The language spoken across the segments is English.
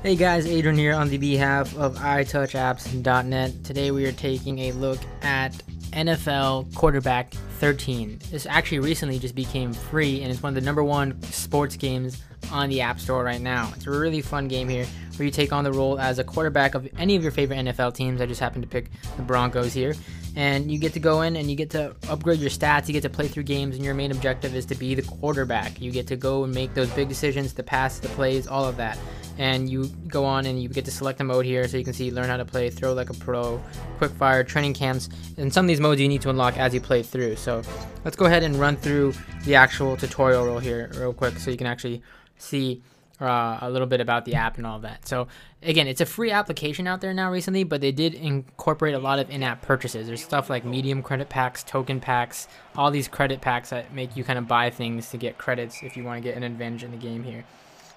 Hey guys, Adrian here on the behalf of iTouchApps.net. Today we are taking a look at NFL Quarterback 13. This actually recently just became free and it's one of the #1 sports games on the App Store right now. It's a really fun game here where you take on the role as a quarterback of any of your favorite NFL teams. I just happen to pick the Broncos here. And you get to go in and you get to upgrade your stats, you get to play through games, and your main objective is to be the quarterback. You get to go and make those big decisions, the pass, the plays, all of that. And you go on and you get to select a mode here so you can see learn how to play, throw like a pro, quick fire, training camps, and some of these modes you need to unlock as you play through. So let's go ahead and run through the actual tutorial real quick so you can actually see a little bit about the app and all that. So again, it's a free application out there now recently, but they did incorporate a lot of in-app purchases. There's stuff like medium credit packs, token packs, all these credit packs that make you kind of buy things to get credits if you want to get an advantage in the game here.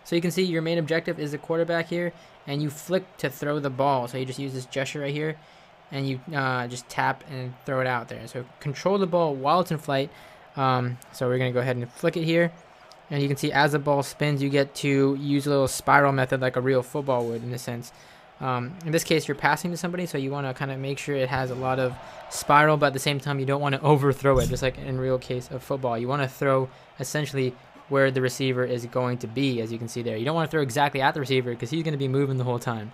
So you can see your main objective is the quarterback here, and you flick to throw the ball. So you just use this gesture right here, and you just tap and throw it out there. So control the ball while it's in flight. So we're going to go ahead and flick it here. And you can see as the ball spins, you get to use a little spiral method like a real football would in a sense. In this case, you're passing to somebody, so you want to kind of make sure it has a lot of spiral, but at the same time, you don't want to overthrow it, just like in real case of football. You want to throw essentially where the receiver is going to be, as you can see there. You don't want to throw exactly at the receiver because he's going to be moving the whole time.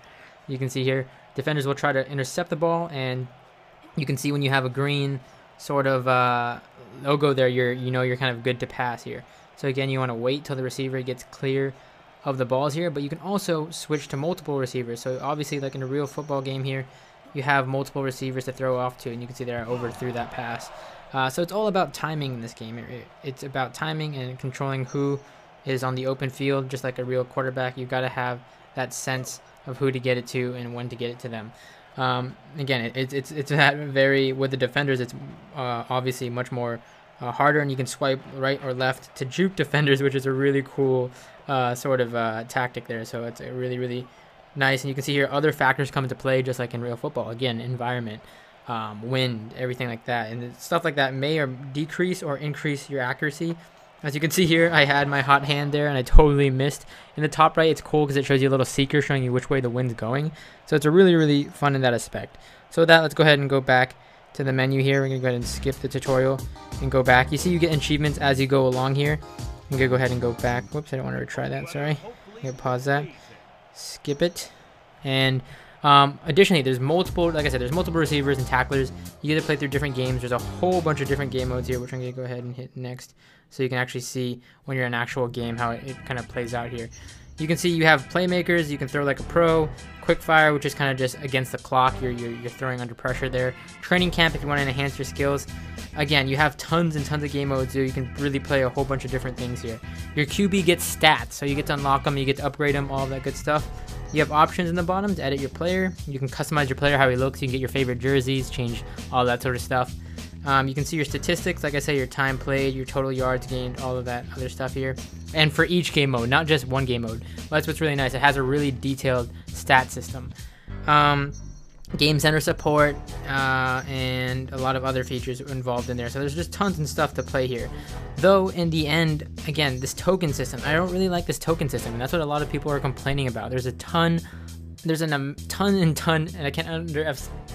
You can see here, defenders will try to intercept the ball, and you can see when you have a green sort of logo there, you're kind of good to pass here. So again, you want to wait till the receiver gets clear of the balls here, but you can also switch to multiple receivers. So obviously, like in a real football game here, you have multiple receivers to throw off to, and you can see there I overthrew that pass. So it's all about timing in this game. It's about timing and controlling who is on the open field, just like a real quarterback. You've got to have that sense of who to get it to and when to get it to them. Again, it's that very, with the defenders, it's obviously much more harder, and you can swipe right or left to juke defenders, which is a really cool sort of tactic there. So it's a really nice, and you can see here other factors come into play just like in real football. Again, environment, wind, everything like that, and stuff like that may or decrease or increase your accuracy. As you can see here, I had my hot hand there and I totally missed. In the top right, it's cool because it shows you a little seeker showing you which way the wind's going. So it's a really fun in that aspect. So with that, let's go ahead and go back to the menu here. We're gonna go ahead and skip the tutorial and go back. You see you get achievements as you go along here. I'm gonna go ahead and go back. Whoops, I don't want to retry that, sorry. I'm gonna pause that, skip it. And additionally, there's multiple, like I said, there's multiple receivers and tacklers. You get to play through different games. There's a whole bunch of different game modes here, which I'm gonna go ahead and hit next so you can actually see when you're in an actual game how it kind of plays out here. You can see you have playmakers. You can throw like a pro, quick fire, which is kind of just against the clock. You're throwing under pressure there. Training camp if you want to enhance your skills. Again, you have tons and tons of game modes, so you can really play a whole bunch of different things here. Your QB gets stats, so you get to unlock them, you get to upgrade them, all that good stuff. You have options in the bottom to edit your player. You can customize your player how he looks. You can get your favorite jerseys, change all that sort of stuff. You can see your statistics, like I say, your time played, your total yards gained, all of that other stuff here. And for each game mode, not just one game mode. Well, that's what's really nice. It has a really detailed stat system. Game center support, and a lot of other features involved in there. So there's just tons and stuff to play here. Though in the end, again, this token system, I don't really like this token system, and that's what a lot of people are complaining about. There's a ton, and I can't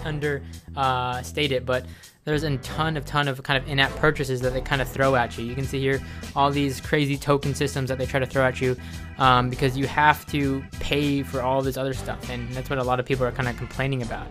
understate it, but there's a ton of kind of in-app purchases that they kind of throw at you. You can see here all these crazy token systems that they try to throw at you because you have to pay for all this other stuff, and that's what a lot of people are kind of complaining about.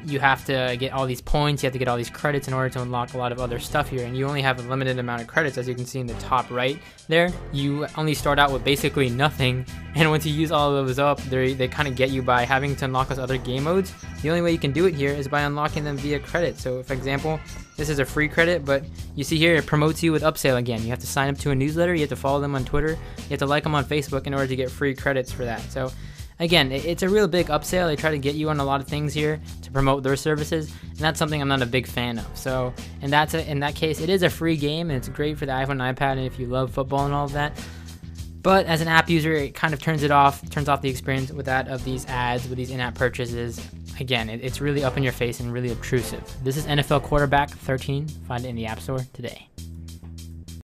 You have to get all these points, you have to get all these credits in order to unlock a lot of other stuff here, and you only have a limited amount of credits. As you can see in the top right there, you only start out with basically nothing, and once you use all of those up, they kind of get you by having to unlock those other game modes. The only way you can do it here is by unlocking them via credits. So for example, this is a free credit, but you see here it promotes you with upsell again. You have to sign up to a newsletter, you have to follow them on Twitter, you have to like them on Facebook in order to get free credits for that. So again, it's a real big upsell. They try to get you on a lot of things here to promote their services, and that's something I'm not a big fan of. So in that case, it is a free game, and it's great for the iPhone and iPad, and if you love football and all of that. But as an app user, it kind of turns off the experience with that of these ads, with these in-app purchases. Again, it's really up in your face and really obtrusive. This is NFL Quarterback 13. Find it in the App Store today.